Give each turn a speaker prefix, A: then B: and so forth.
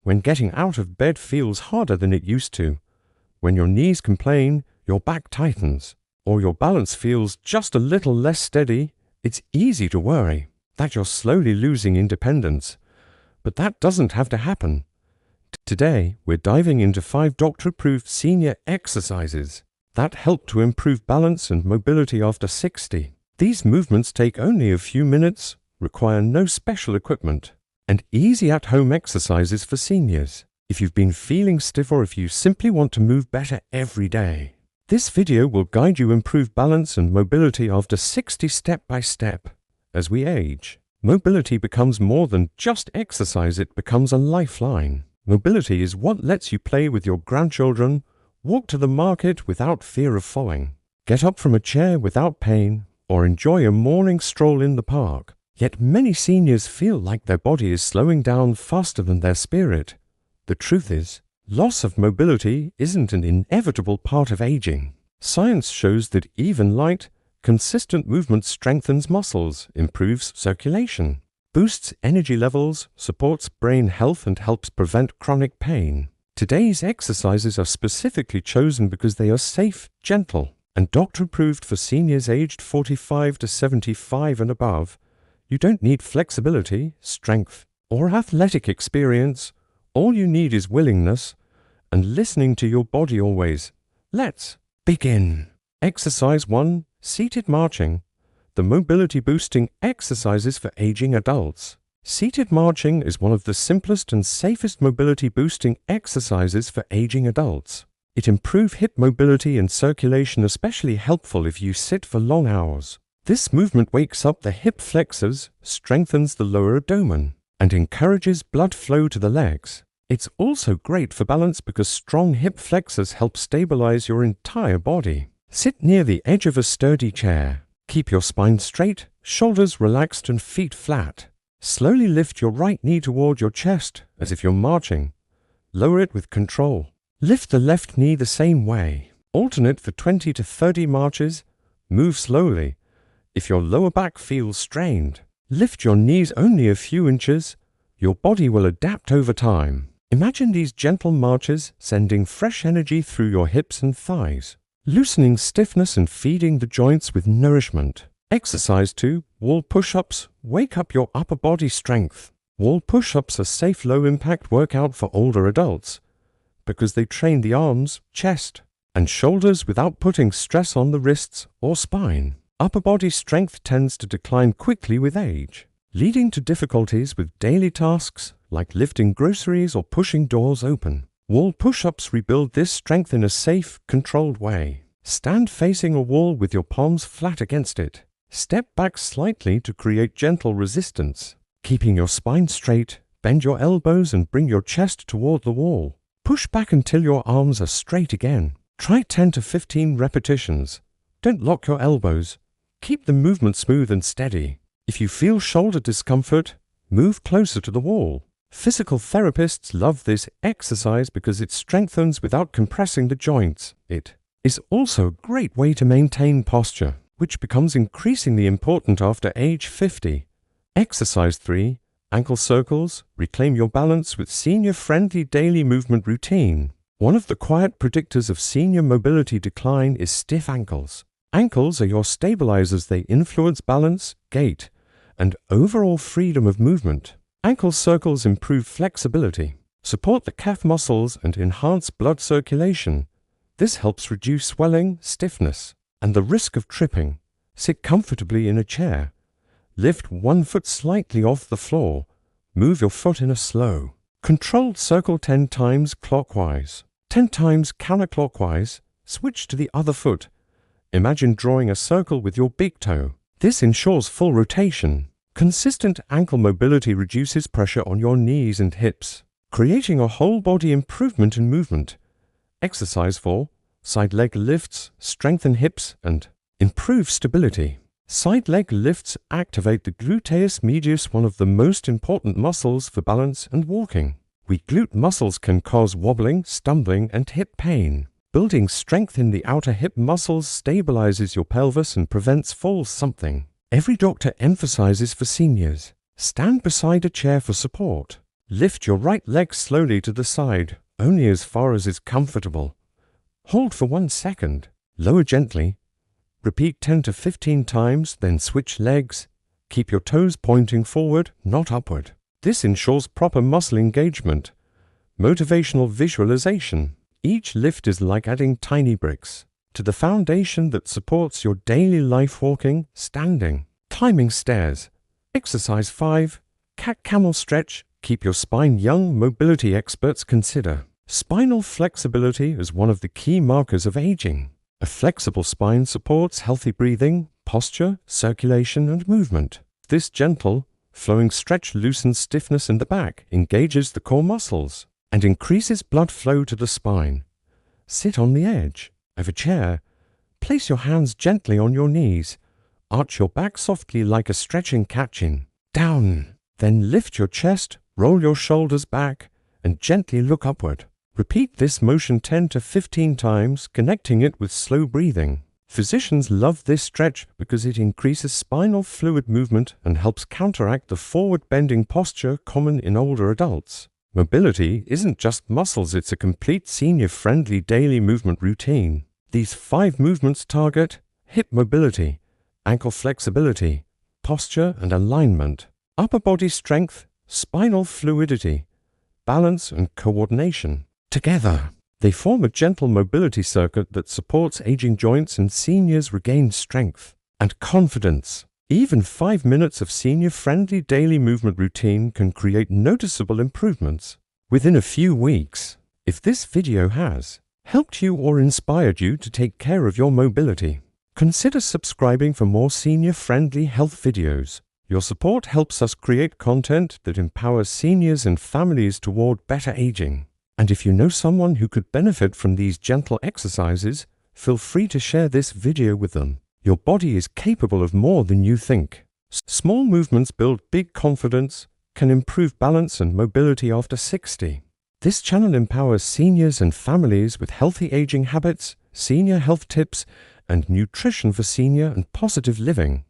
A: when getting out of bed feels harder than it used to, when your knees complain, your back tightens, or your balance feels just a little less steady, it's easy to worry that you're slowly losing independence. But that doesn't have to happen. Today, we're diving into 5 doctor-approved senior exercises that help to improve balance and mobility after 60. These movements take only a few minutes, require no special equipment, and easy at-home exercises for seniors. If you've been feeling stiff or if you simply want to move better every day, this video will guide you improve balance and mobility after 60 step by step. As we age, mobility becomes more than just exercise, it becomes a lifeline. Mobility is what lets you play with your grandchildren, walk to the market without fear of falling, get up from a chair without pain, or enjoy a morning stroll in the park. Yet many seniors feel like their body is slowing down faster than their spirit. The truth is, loss of mobility isn't an inevitable part of aging. Science shows that even light, consistent movement strengthens muscles, improves circulation, boosts energy levels, supports brain health, and helps prevent chronic pain. Today's exercises are specifically chosen because they are safe, gentle, and doctor-approved for seniors aged 45 to 75 and above. You don't need flexibility, strength, or athletic experience. All you need is willingness and listening to your body always. Let's begin. Exercise 1. Seated marching. The mobility-boosting exercises for aging adults. Seated marching is one of the simplest and safest mobility-boosting exercises for aging adults. It improves hip mobility and circulation, especially helpful if you sit for long hours. This movement wakes up the hip flexors, strengthens the lower abdomen, and encourages blood flow to the legs. It's also great for balance because strong hip flexors help stabilize your entire body. Sit near the edge of a sturdy chair. Keep your spine straight, shoulders relaxed, and feet flat. Slowly lift your right knee toward your chest as if you're marching. Lower it with control. Lift the left knee the same way. Alternate for 20 to 30 marches. Move slowly. If your lower back feels strained, lift your knees only a few inches. Your body will adapt over time. Imagine these gentle marches sending fresh energy through your hips and thighs, loosening stiffness and feeding the joints with nourishment. Exercise 2. Wall push-ups. Wake up your upper body strength. Wall push-ups are safe, low-impact workout for older adults because they train the arms, chest, and shoulders without putting stress on the wrists or spine. Upper body strength tends to decline quickly with age, leading to difficulties with daily tasks like lifting groceries or pushing doors open. Wall push-ups rebuild this strength in a safe, controlled way. Stand facing a wall with your palms flat against it. Step back slightly to create gentle resistance. Keeping your spine straight, bend your elbows and bring your chest toward the wall. Push back until your arms are straight again. Try 10 to 15 repetitions. Don't lock your elbows. Keep the movement smooth and steady. If you feel shoulder discomfort, move closer to the wall. Physical therapists love this exercise because it strengthens without compressing the joints. It is also a great way to maintain posture, which becomes increasingly important after age 50. Exercise 3. Ankle circles. Reclaim your balance with senior-friendly daily movement routine. One of the quiet predictors of senior mobility decline is stiff ankles. Ankles are your stabilizers. They influence balance, gait, and overall freedom of movement. Ankle circles improve flexibility, support the calf muscles, and enhance blood circulation. This helps reduce swelling, stiffness, and the risk of tripping. Sit comfortably in a chair. Lift one foot slightly off the floor. Move your foot in a slow, controlled circle 10 times clockwise, 10 times counterclockwise. Switch to the other foot. Imagine drawing a circle with your big toe. This ensures full rotation. Consistent ankle mobility reduces pressure on your knees and hips, creating a whole body improvement in movement. Exercise 4. Side leg lifts strengthen hips and improve stability. Side leg lifts activate the gluteus medius, one of the most important muscles for balance and walking. Weak glute muscles can cause wobbling, stumbling, and hip pain. Building strength in the outer hip muscles stabilizes your pelvis and prevents falls. Something every doctor emphasizes for seniors. Stand beside a chair for support. Lift your right leg slowly to the side, only as far as is comfortable. Hold for 1 second. Lower gently. Repeat 10 to 15 times, then switch legs. Keep your toes pointing forward, not upward. This ensures proper muscle engagement. Motivational visualization. Each lift is like adding tiny bricks to the foundation that supports your daily life walking, standing. Climbing stairs. Exercise 5. Cat-camel stretch. Keep your spine young, mobility experts consider. Spinal flexibility is one of the key markers of aging. A flexible spine supports healthy breathing, posture, circulation, and movement. This gentle, flowing stretch loosens stiffness in the back, engages the core muscles, and increases blood flow to the spine. Sit on the edge of a chair. Place your hands gently on your knees. Arch your back softly like a stretching cat-chin. Down. Then lift your chest, roll your shoulders back, and gently look upward. Repeat this motion 10 to 15 times, connecting it with slow breathing. Physicians love this stretch because it increases spinal fluid movement and helps counteract the forward-bending posture common in older adults. Mobility isn't just muscles, it's a complete senior-friendly daily movement routine. These 5 movements target hip mobility, ankle flexibility, posture and alignment, upper body strength, spinal fluidity, balance and coordination. Together, they form a gentle mobility circuit that supports aging joints and seniors regain strength and confidence. Even 5 minutes of senior-friendly daily movement routine can create noticeable improvements within a few weeks. If this video has helped you or inspired you to take care of your mobility, consider subscribing for more senior-friendly health videos. Your support helps us create content that empowers seniors and families toward better aging. And if you know someone who could benefit from these gentle exercises, feel free to share this video with them. Your body is capable of more than you think. Small movements build big confidence, can improve balance and mobility after 60. This channel empowers seniors and families with healthy aging habits, senior health tips, and nutrition for senior and positive living.